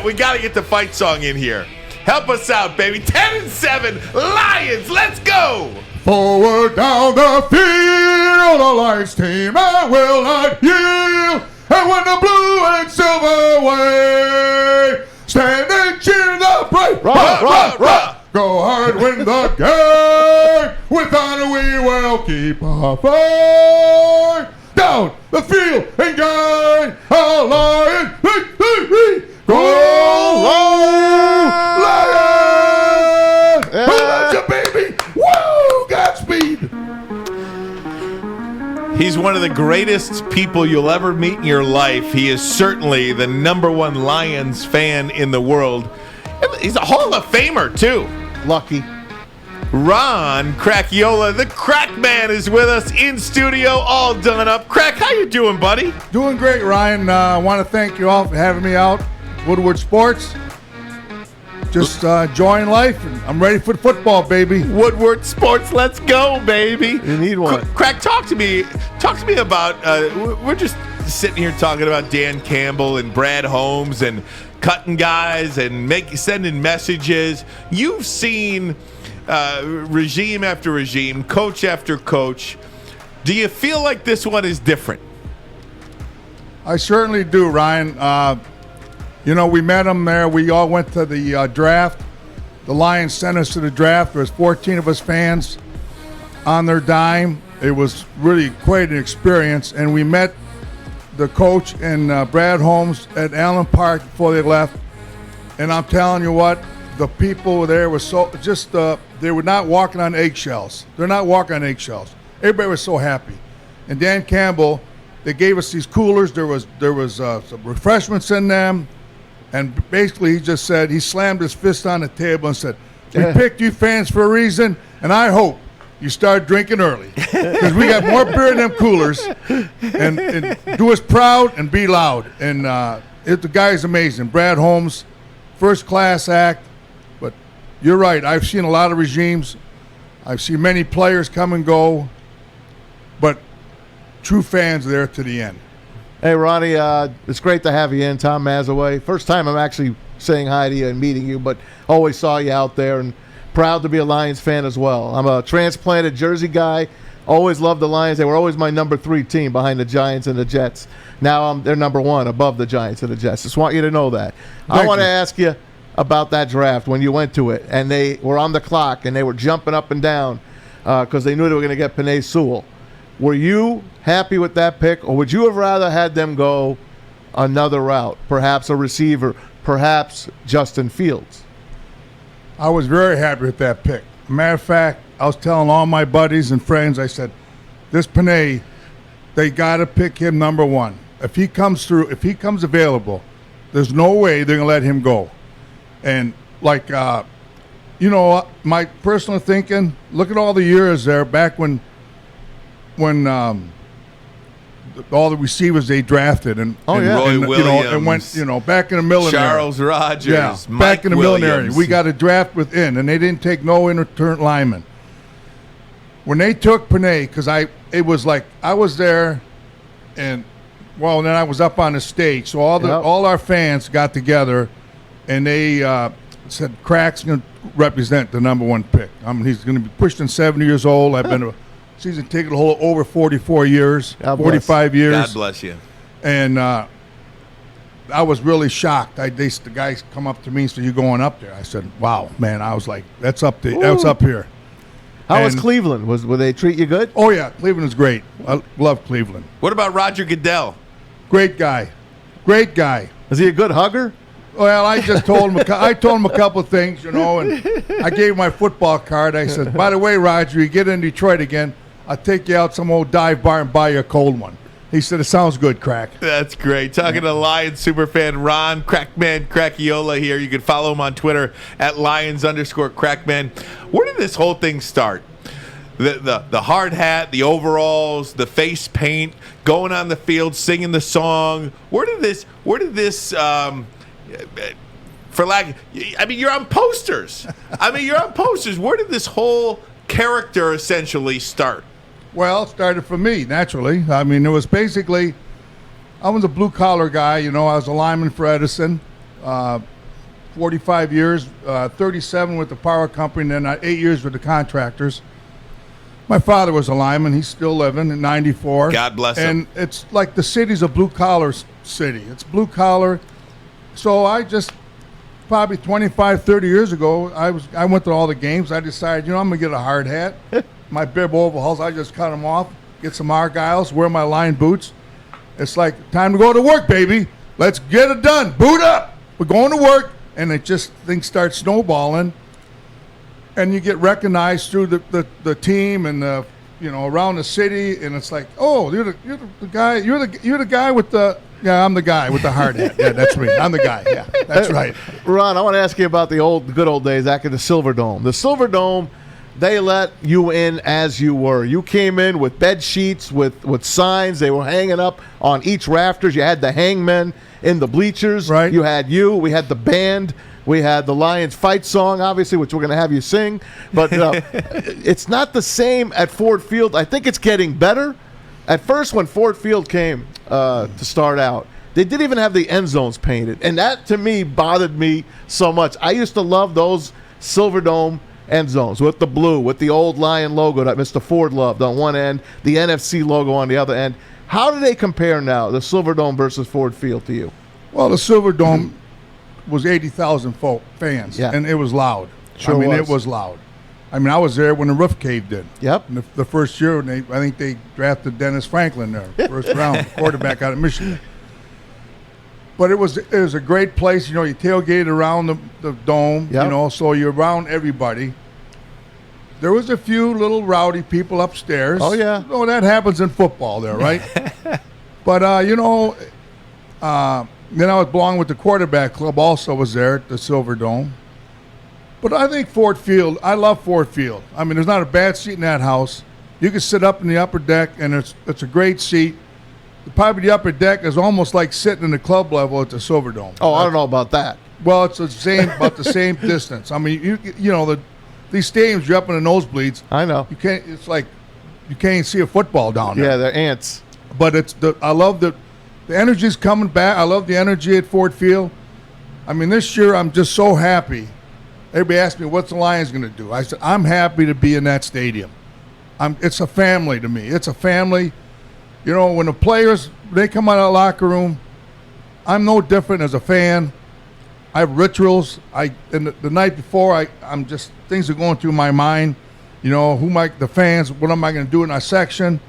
We got to get the fight song in here. Help us out, baby. 10-7, Lions, let's go! Forward down the field, the Lions team and will not yield. And when the blue and silver wave, stand and cheer the brave. Rah, rah, rah. Go hard, win the game. With honor we will keep our fight. Down the field and gain a Lion victory. Go Lions! Yeah. Who loves you, baby? Woo! Godspeed! He's one of the greatest people you'll ever meet in your life. He is certainly the #1 Lions fan in the world. He's a Hall of Famer, too. Lucky. Ron Crachiola, the Crackman, is with us in studio, all done up. Crack, how you doing, buddy? Doing great, Ryan. I want to thank you all for having me out. Woodward Sports. Just enjoying life, and I'm ready for football, baby. Woodward Sports, let's go, baby. You need one. Crack, talk to me about, we're just sitting here talking about Dan Campbell and Brad Holmes and cutting guys and sending messages. You've seen regime after regime, coach after coach. Do you feel like this one is different? I certainly do, Ryan. We met them there. We all went to the draft. The Lions sent us to the draft. There was 14 of us fans on their dime. It was really quite an experience. And we met the coach and Brad Holmes at Allen Park before they left. And I'm telling you what, the people there were so just they were not walking on eggshells. They're not walking on eggshells. Everybody was so happy. And Dan Campbell, they gave us these coolers. There was some refreshments in them. And basically he just said, he slammed his fist on the table and said, we picked you fans for a reason, and I hope you start drinking early. Because we got more beer in them coolers. And do us proud and be loud. And the guy's amazing. Brad Holmes, first class act. But you're right, I've seen a lot of regimes. I've seen many players come and go. But true fans there to the end. Hey, Ronnie, it's great to have you in, Tom Mazawey. First time I'm actually saying hi to you and meeting you, but always saw you out there and proud to be a Lions fan as well. I'm a transplanted Jersey guy. Always loved the Lions. They were always my number 3 team behind the Giants and the Jets. Now they're number 1 above the Giants and the Jets. Just want you to know that. I want to ask you about that draft when you went to it, and they were on the clock, and they were jumping up and down because they knew they were going to get Penei Sewell. Were you happy with that pick, or would you have rather had them go another route, perhaps a receiver, perhaps Justin Fields? I was very happy with that pick. Matter of fact, I was telling all my buddies and friends, I said, this Penei, they got to pick him number 1. If he comes through, if he comes available, there's no way they're going to let him go. And my personal thinking, look at all the years there back when all the receivers they drafted and Roy Williams, and went back in the millenary. Charles Rogers, Mike back in the Williams. millenary. We got a draft within, and they didn't take no in-return linemen. When they took Penei, because I was there, and then I was up on the stage, so all our fans got together, and they said Crack's going to represent the number 1 pick. I mean, he's going to be pushing 70 years old. I've been a season ticket holder over 44 years, 45 years. God bless you. And I was really shocked. The guys come up to me and said, "You going up there?" I said, "Wow, man!" I was like, "That's up here." How was Cleveland? Will they treat you good? Oh yeah, Cleveland is great. I love Cleveland. What about Roger Goodell? Great guy. Is he a good hugger? Well, I just told him. I told him a couple of things, and I gave him my football card. I said, "By the way, Roger, you get in Detroit again, I'll take you out some old dive bar and buy you a cold one." He said, "It sounds good, Crack." That's great. Talking to Lions superfan Ron Crackman Crachiola here. You can follow him on Twitter at Lions_Crackman. Where did this whole thing start? The hard hat, the overalls, the face paint, going on the field, singing the song. Where did this you're on posters. Where did this whole character essentially start? Well, it started for me, naturally. I mean, it was basically, I was a blue-collar guy. I was a lineman for Edison. 45 years, 37 with the power company, and then 8 years with the contractors. My father was a lineman. He's still living at 94. God bless him. And it's like the city's a blue-collar city. It's blue-collar. So I just, probably 25, 30 years ago, I went to all the games. I decided, I'm going to get a hard hat. My bib overalls, I just cut them off, get some Argyles, wear my lined boots. It's like, time to go to work, baby. Let's get it done. Boot up. We're going to work. And things start snowballing. And you get recognized through the team and around the city, and it's like, oh, you're the guy, you're the guy with the I'm the guy with the hard hat. Yeah, that's me. I'm the guy. Yeah, that's right. Ron, I want to ask you about the good old days back in the Silver Dome. The Silver Dome, they let you in as you were. You came in with bed sheets, with signs. They were hanging up on each rafters. You had the hangmen in the bleachers. Right. We had the band. We had the Lions fight song, obviously, which we're going to have you sing. But it's not the same at Ford Field. I think it's getting better. At first, when Ford Field came to start out, they didn't even have the end zones painted. And that, to me, bothered me so much. I used to love those Silver Dome end zones with the blue, with the old Lion logo that Mr. Ford loved on one end, the NFC logo on the other end. How do they compare now, the Silver Dome versus Ford Field, to you? Well, the Silver Dome was 80,000 fans, Yeah. and it was loud. Sure it was. was loud. I mean, I was there when the roof caved in. Yep. And the first year, I think they drafted Dennis Franklin there, first round, quarterback out of Michigan. But it was a great place. You tailgated around the dome, Yep. so you're around everybody. There was a few little rowdy people upstairs. Oh, yeah. Oh, that happens in football there, right? But, then I was belonging with the quarterback club, also was there at the Silver Dome. But I think Ford Field, I love Ford Field. I mean, there's not a bad seat in that house. You can sit up in the upper deck, and it's a great seat. Probably the upper deck is almost like sitting in the club level at the Silver Dome. Oh, I don't know about that. Well, it's about the same distance. I mean, these stadiums, you're up in the nosebleeds. I know. It's like you can't see a football down there. Yeah, they're ants. But I love the energy's coming back. I love the energy at Ford Field. I mean, this year I'm just so happy. Everybody asked me, what's the Lions going to do? I said, I'm happy to be in that stadium. It's a family to me. It's a family. When the players, they come out of the locker room, I'm no different as a fan. I have rituals. The night before, I'm just, things are going through my mind. The fans, what am I going to do in our section?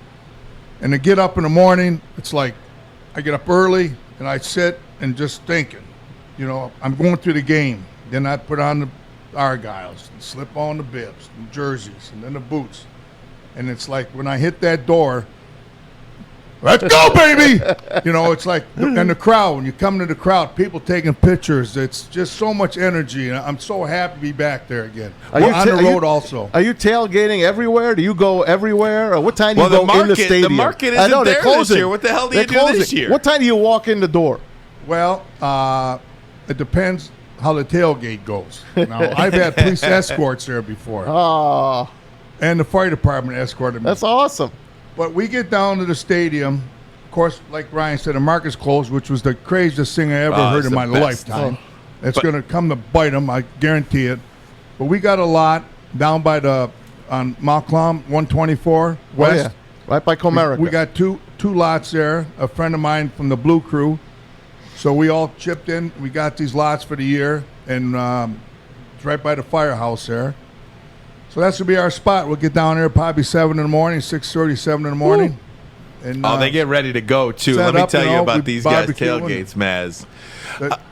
And to get up in the morning, it's like, I get up early and I sit and just thinking, I'm going through the game. Then I put on the Argyles and slip on the bibs and jerseys and then the boots. And it's like when I hit that door, let's go, baby! It's like, and the crowd, when you come to the crowd, people taking pictures. It's just so much energy. And I'm so happy to be back there again. On the road also. Are you tailgating everywhere? Do you go everywhere? Or what time do you go in the stadium? The market isn't there this year. What the hell do you do this year? What time do you walk in the door? Well, it depends how the tailgate goes. Now, I've had police escorts there before. Oh, And the fire department escorted me. that's awesome. But we get down to the stadium. Of course, like Ryan said, the market's closed, which was the craziest thing I ever heard it's in the my best. lifetime. It's going to come to bite them, I guarantee it. But we got a lot down by on Malcolm 124 West. Oh, yeah. Right by Comerica. We got two lots there. A friend of mine from the Blue Crew. So we all chipped in. We got these lots for the year, and it's right by the firehouse there. So that's going to be our spot. We'll get down there probably 7 in the morning, 6:30, 7 in the morning. And, they get ready to go, too. set Let me up, tell you you know, about we these guys' barbecue and- tailgates, Maz.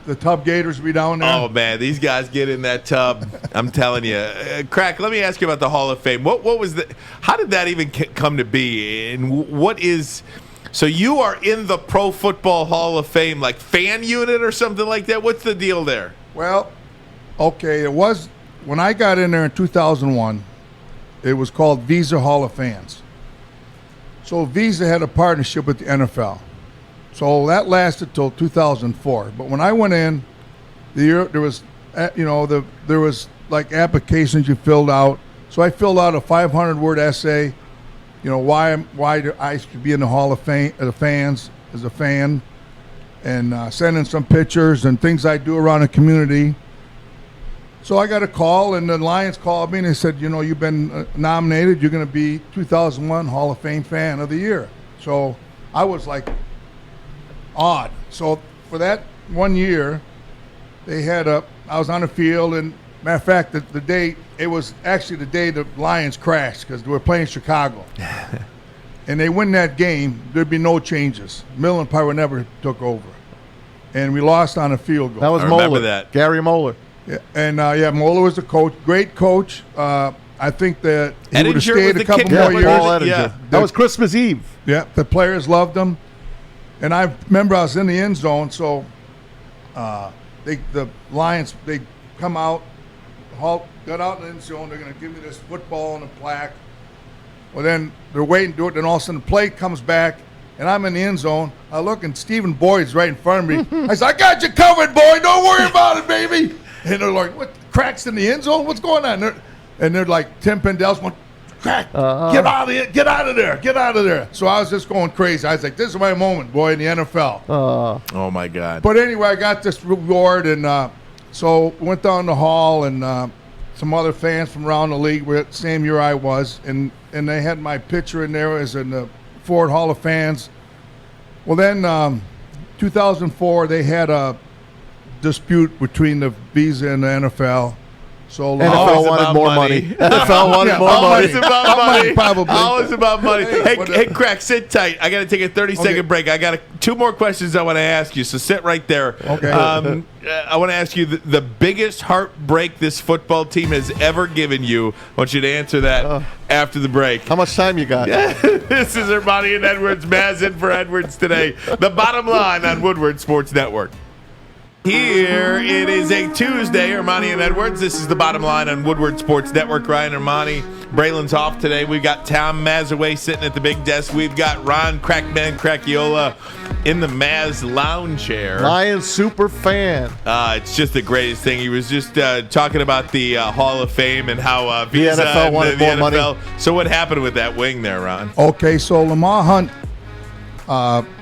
The Tub Gators will be down there. Oh, man, these guys get in that tub. I'm telling you. Crack, let me ask you about the Hall of Fame. What was how did that even come to be? And what is... So you are in the Pro Football Hall of Fame, like fan unit or something like that? What's the deal there? Well, okay, it was... When I got in there in 2001, it was called Visa Hall of Fans. So Visa had a partnership with the NFL. So that lasted till 2004. But when I went in, there was, there was like applications you filled out. So I filled out a 500-word essay. Why do I should be in the Hall of Fame as a fan? and sending some pictures and things I do around the community. So I got a call, and the Lions called me, and they said, you've been nominated. You're going to be 2001 Hall of Fame Fan of the Year. So I was like odd. So for that 1 year, I was on the field, and matter of fact, the day, it was actually the day the Lions crashed because they were playing Chicago. And they win that game, there'd be no changes. Millen probably never took over. And we lost on a field goal. That was I remember Moeller. that. Gary Moeller. Yeah, and Moeller was the coach, great coach. I think that he would have Edinger stayed was a couple the more kicker. years. Paul Edinger. Yeah. That was Christmas Eve. Yeah, the players loved him. And I remember I was in the end zone, so the Lions, they come out, got out in the end zone, they're going to give me this football and a plaque. Well, then they're waiting to do it, then all of a sudden the play comes back, and I'm in the end zone. I look, and Stephen Boyd's right in front of me. I said, I got you covered, Boyd. Don't worry about it, baby. And they're like, what, cracks in the end zone? What's going on? And they're like, Tim Pendel's going, Crack, get out of here, get out of there, get out of there. So I was just going crazy. I was like, this is my moment, boy, in the NFL. Oh, my God. But anyway, I got this reward, and so went down the hall, and some other fans from around the league were the same year I was, and they had my picture in there as in the Ford Hall of Fans. Well, then 2004, they had a dispute between the Visa and the NFL. So NFL wanted more money. NFL wanted more money. Always about money. Probably. Always about money. Hey, Hey, Crack, sit tight. I got to take a 30-second break. I got two more questions I want to ask you, so sit right there. Okay. I want to ask you the biggest heartbreak this football team has ever given you. I want you to answer that after the break. How much time you got? This is Ermanni and Edwards. Maz in for Edwards today. The Bottom Line on Woodward Sports Network. Here it is a Tuesday, Ermanni and Edwards. This is the Bottom Line on Woodward Sports Network. Ryan Ermanni, Braylon's off today. We've got Tom Mazawey sitting at the big desk. We've got Ron Crackman Crachiola in the Maz lounge chair. Lions super fan. It's just the greatest thing. He was just talking about the Hall of Fame and how Visa NFL and wanted the more NFL. money. So what happened with that wing there, Ron? Okay, so Lamar Hunt,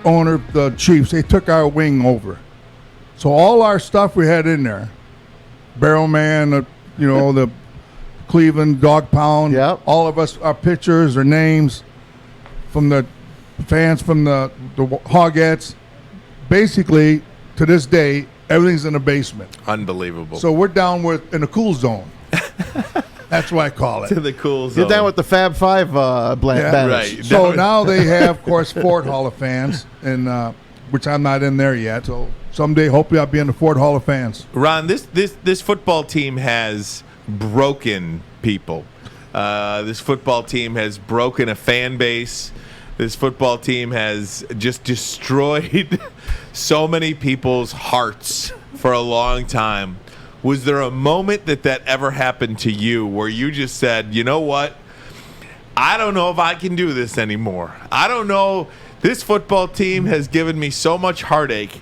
owner of the Chiefs, they took our wing over. So all our stuff we had in there, Barrelman, the Cleveland Dog Pound, Yep. all of us, our pictures, our names from the fans, from the Hogettes. Basically, to this day, everything's in the basement. Unbelievable. So we're down in the cool zone. That's what I call it. to the cool zone. You're down with the Fab Five banners. Right. So now they have, of course, Ford Hall of Fans, and which I'm not in there yet. So someday, hopefully, I'll be in the Ford Hall of Fans. Ron, this football team has broken people. This football team has broken a fan base. This football team has just destroyed so many people's hearts for a long time. Was there a moment that ever happened to you where you just said, you know what? I don't know if I can do this anymore. I don't know. This football team has given me so much heartache.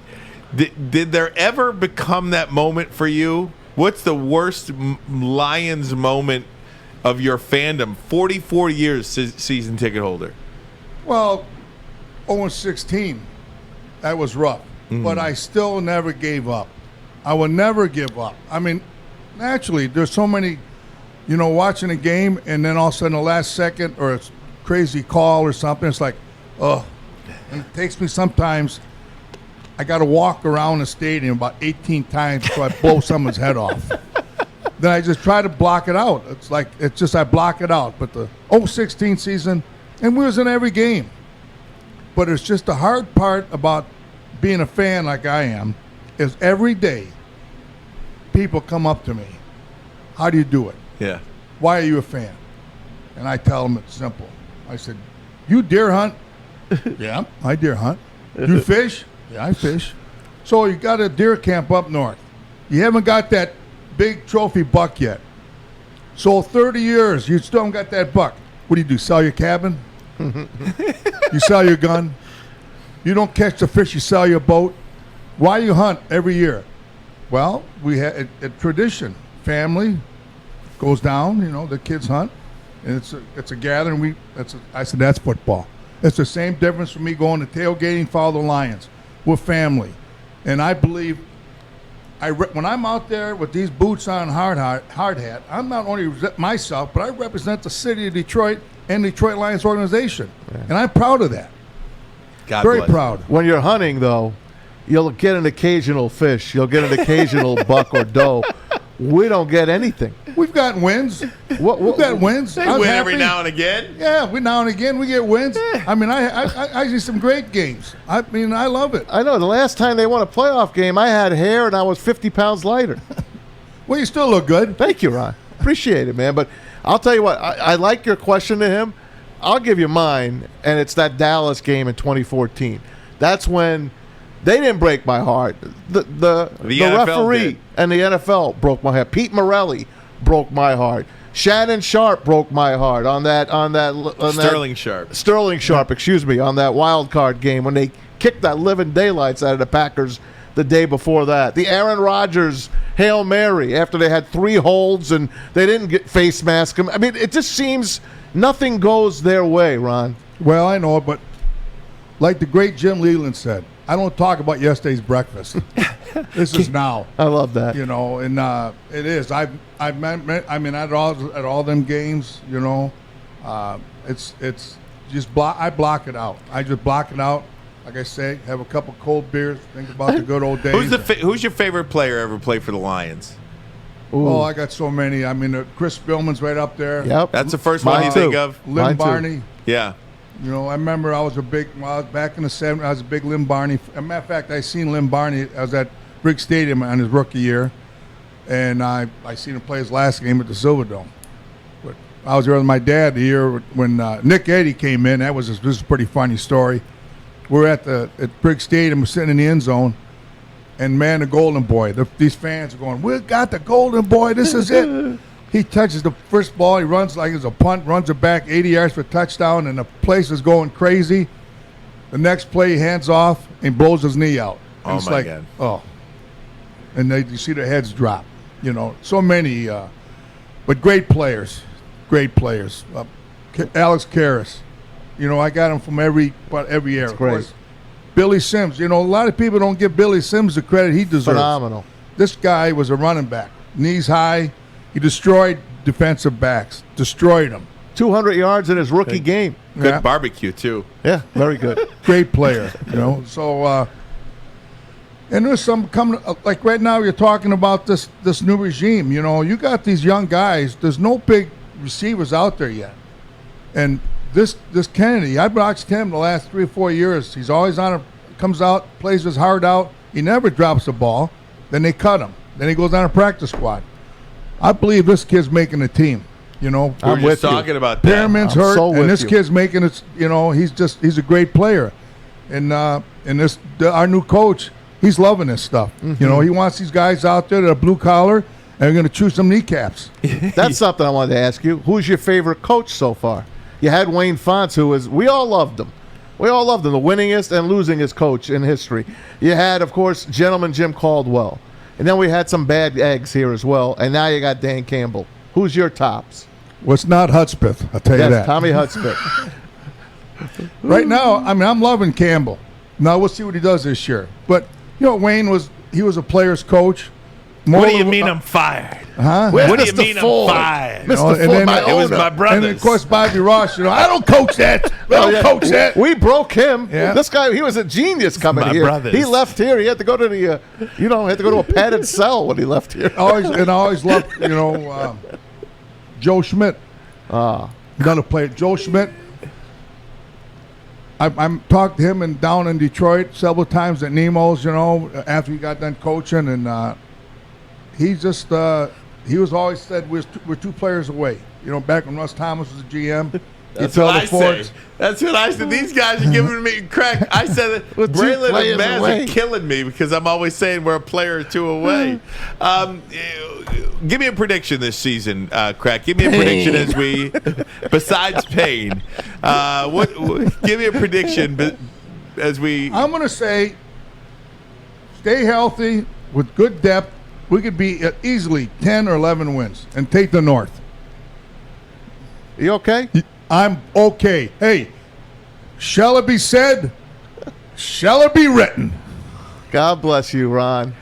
Did there ever become that moment for you? What's the worst Lions moment of your fandom? 44 years season ticket holder. Well, 0-16, that was rough. But I still never gave up. I will never give up. I mean, naturally, there's so many, watching a game, and then all of a sudden the last second or a crazy call or something, it's like, oh. And it takes me sometimes, I got to walk around the stadium about 18 times before I blow someone's head off. Then I just try to block it out. I block it out. But the 0-16 season, and we was in every game. But it's just the hard part about being a fan like I am, is every day people come up to me. How do you do it? Yeah. Why are you a fan? And I tell them it's simple. I said, you deer hunt? Yeah, I deer hunt. You fish? Yeah, I fish. So you got a deer camp up north. You haven't got that big trophy buck yet. So 30 years, you still haven't got that buck. What do? Sell your cabin? You sell your gun? You don't catch the fish, you sell your boat? Why you hunt every year? Well, we had a tradition. Family goes down, the kids hunt, and it's a gathering. I said, that's football. It's the same difference for me going to tailgating, follow the Lions. We're family. And I believe when I'm out there with these boots on, hard hat, I'm not only represent myself, but I represent the city of Detroit and the Detroit Lions organization. Yeah. And I'm proud of that. Very proud. When you're hunting, though, you'll get an occasional fish. You'll get an occasional buck or doe. We don't get anything. We've gotten wins. We've got wins. They win every now and again. Yeah, now and again we get wins. I mean, I see some great games. I mean, I love it. I know. The last time they won a playoff game, I had hair and I was 50 pounds lighter. Well, you still look good. Thank you, Ron. Appreciate it, man. But I'll tell you what, I like your question to him. I'll give you mine, and it's that Dallas game in 2014. That's when they didn't break my heart. The referee and the NFL broke my heart. Pete Morelli broke my heart. Shannon Sharp broke my heart on that Sterling Sharp, excuse me, on that wild card game when they kicked that living daylights out of the Packers the day before that. The Aaron Rodgers Hail Mary after they had 3 holds and they didn't get face mask them. I mean, it just seems nothing goes their way, Ron. Well, I know, but like the great Jim Leland said, I don't talk about yesterday's breakfast. This is now. I love that. You know, and it is. I mean, at all them games, you know, it's just I block it out. I just block it out. Like I say, have a couple cold beers, think about the good old days. Who's your favorite player ever played for the Lions? Ooh. Oh, I got so many. I mean, Chris Spillman's right up there. Yep, that's the first one you think of. Lynn Barney. Yeah. You know, I remember I was back in the 70s, I was a big Lynn Barney. As a matter of fact, I seen Lynn Barney. I was at Brick Stadium on his rookie year, and I seen him play his last game at the Silverdome. But I was there with my dad the year when Nick Eddy came in. This is a pretty funny story. We're at Brick Stadium, sitting in the end zone, and man, the Golden Boy. These fans are going, "We got the Golden Boy. This is it." He touches the first ball. He runs like it's a punt, runs it back 80 yards for a touchdown, and the place is going crazy. The next play, he hands off and blows his knee out. And oh, my God. Oh. And you see their heads drop. You know, so many. But great players. Great players. Alex Karras. You know, I got him from every era. Of course. Billy Sims. You know, a lot of people don't give Billy Sims the credit he deserves. Phenomenal. This guy was a running back. Knees high. He destroyed defensive backs. Destroyed them. 200 yards in his rookie game. Good barbecue, too. Yeah, very good. Great player, you know. So, and there's some coming, like right now you're talking about this new regime. You know, you got these young guys. There's no big receivers out there yet. And this Kennedy, I watched him the last 3 or 4 years. He's always comes out, plays his heart out. He never drops the ball. Then they cut him. Then he goes on a practice squad. I believe this kid's making a team. You know, I'm just talking about that. Pearman's hurt, and this kid's making it. You know, he's a great player, and our new coach, he's loving this stuff. Mm-hmm. You know, he wants these guys out there that are blue collar and are going to chew some kneecaps. That's something I wanted to ask you. Who's your favorite coach so far? You had Wayne Fonts, we all loved him. We all loved him, the winningest and losingest coach in history. You had, of course, gentleman Jim Caldwell. And then we had some bad eggs here as well. And now you got Dan Campbell. Who's your tops? Well, it's not Hudspeth, I'll tell you that. Tommy Hudspeth. Right now, I mean, I'm loving Campbell. Now, we'll see what he does this year. But, you know, Wayne was a player's coach. What do you mean I'm fired? Huh? What do you mean I'm fired? You know, and then, it was my brother. And, of course, Bobby Ross, you know, I don't coach that. I don't coach that. We broke him. Yeah. This guy, he was a genius coming here. Brothers. He left here. He had to go to the, had to go to a padded cell when he left here. I always loved, you know, Joe Schmidt. Another player. Joe Schmidt. I'm talked to him and down in Detroit several times at Nemo's, you know, after he got done coaching, and he was always said we're 2 players away. You know, back when Russ Thomas was a GM. That's what I say. That's what I said. These guys are giving me crack. I said that Braylon and Maz are killing me because I'm always saying we're a player or 2 away. Give me a prediction this season, Crack. Give me a prediction as we, besides pain, give me a prediction as we. I'm going to say stay healthy with good depth. We could be at easily 10 or 11 wins and take the North. You okay? I'm okay. Hey, shall it be said? Shall it be written? God bless you, Ron.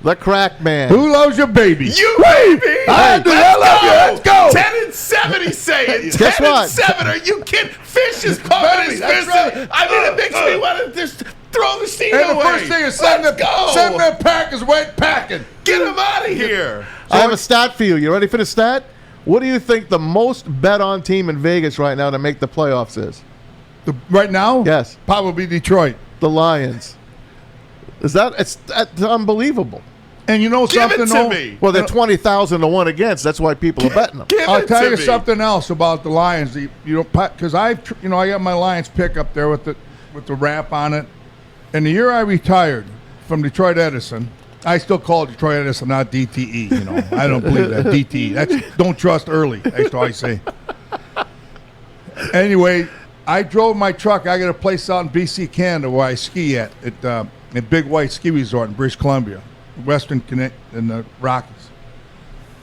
The Crackman. Who loves your baby? You, baby! I do. I love you. Let's go. 10-7, he's saying. Guess 10-7. Are you kidding? Fish is pumping his fist. right. I mean, it makes me want to just throw the steam And the away. first thing is send them Packers went packing. Get him out of here. I have a stat for you. You ready for the stat? What do you think the most bet-on team in Vegas right now to make the playoffs is? Right now? Yes. Probably Detroit. The Lions. That's unbelievable. And you know Give something? it to though? me. Well, they're 20,000 to 1 against. That's why people are betting them. Give I'll it tell to you me. something else about the Lions. Because I got my Lions pick up there with the wrap on it. And the year I retired from Detroit Edison, I still call it Detroit Edison, not DTE. You know, I don't believe that DTE. That's don't trust early. That's what I say. Anyway, I drove my truck. I got a place out in BC, Canada, where I ski at Big White Ski Resort in British Columbia, Western Connect in the Rockies.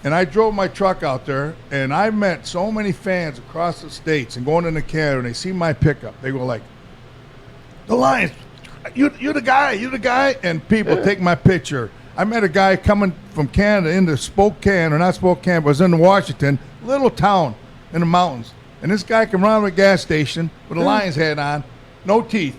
And I drove my truck out there, and I met so many fans across the states and going into Canada, and they see my pickup. They go like, "The Lions, you the guy," and people take my picture. I met a guy coming from Canada into Spokane, or not Spokane, but was in Washington, little town in the mountains. And this guy came around to a gas station with a Lions hat on, no teeth.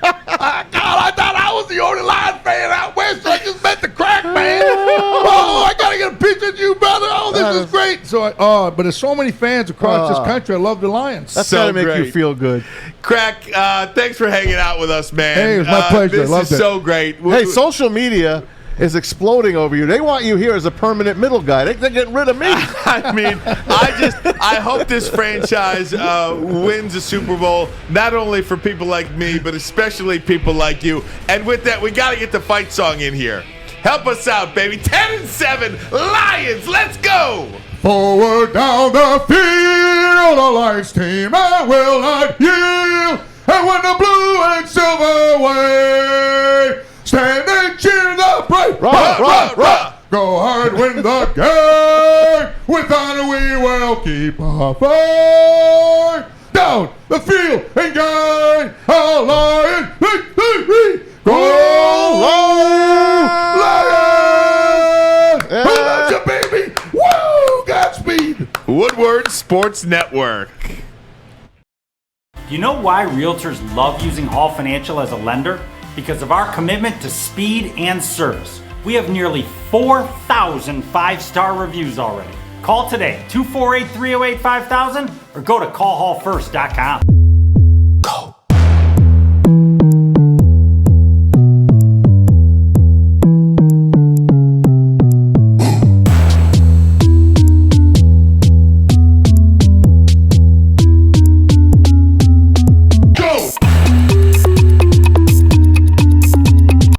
God, I thought I was the only Lions fan out west, so I just met the Crackman. Oh, I got to get a picture of you, brother. Oh, this is great. So, but there's so many fans across this country. I love the Lions. That's So got to make great. you feel good. Crack, thanks for hanging out with us, man. Hey, it was my pleasure. This Loved is it. so great. Hey, social media is exploding over you. They want you here as a permanent middle guy. They're getting rid of me. I mean, I hope this franchise wins a Super Bowl, not only for people like me, but especially people like you. And with that, we got to get the fight song in here. Help us out, baby. 10-7, Lions, let's go. Forward down the field, the Lions team, I will not yield. And when the blue and silver wave, stand and cheer the brave. Rah. Go hard, win the game. With honor we will keep our fight. Down the field and gain a Lion victory. Go Lions! Yeah. Who loves you, baby? Woo! Godspeed! Woodward Sports Network. Do you know why realtors love using Hall Financial as a lender? Because of our commitment to speed and service. We have nearly 4,000 five-star reviews already. Call today, 248-308-5000 or go to callhallfirst.com.